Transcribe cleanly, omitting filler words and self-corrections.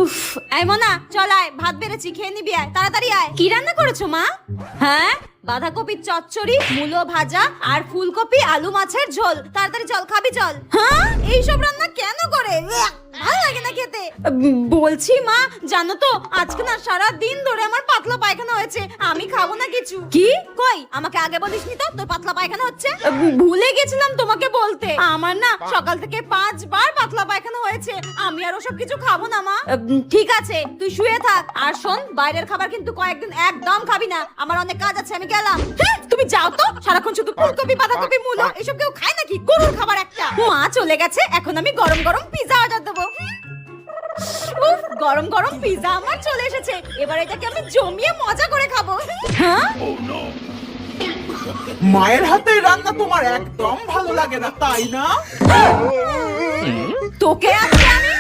উফ, এই মোনা চল আয়, ভাত বেড়েছি, খেয়ে নিবি আয়, তাড়াতাড়ি আয়। কি রান্না করেছো মা? হ্যাঁ, বাঁধাকপির চচ্চড়ি, মূলো ভাজা আর ফুলকপি আলু মাছের ঝোল। তাড়াতাড়ি চল, খাবি চল। হ্যাঁ, এইসব রান্না কেন করে? ভালো লাগে না খেতে। বলছি মা, জানো তো আজকে না সারা দিন ধরে আমার পাতলা পায়খানা হয়েছে, আমি খাবো না কিছু। কি? কই, আমাকে আগে বলিসনি তো তোর পাতলা পায়খানা হচ্ছে? ভুলে গেছিলাম তোমাকে বলতে। আমার না সকাল থেকে 5 বার পাতলা পায়খানা হয়েছে, আমি আর ওসব কিছু খাবো না মা। ঠিক আছে, তুই শুয়ে থাক। আর শোন, বাইরের খাবার কিন্তু কয়েকদিন একদম খাবি না, আমার অনেক কাজ আছে, আমি গেলাম। তুমি যাও তো, সারাক্ষণ শুধু ফুলকপি বাঁধাকপি মূলো, এসব কেউ খায় নাকি? গরুর খাবার একটা। মা চলে গেছে, এখন আমি গরম গরম পিজা অর্ডার দেবো। উফ, গরম গরম পিজা আমার চলে এসেছে, এবার এটাকে আমি জমিয়ে মজা করে খাবো। হ্যাঁ, মায়ের হাতের রান্না তোমার একদম ভালো লাগে না, তাই না? তোকে আজকে আমি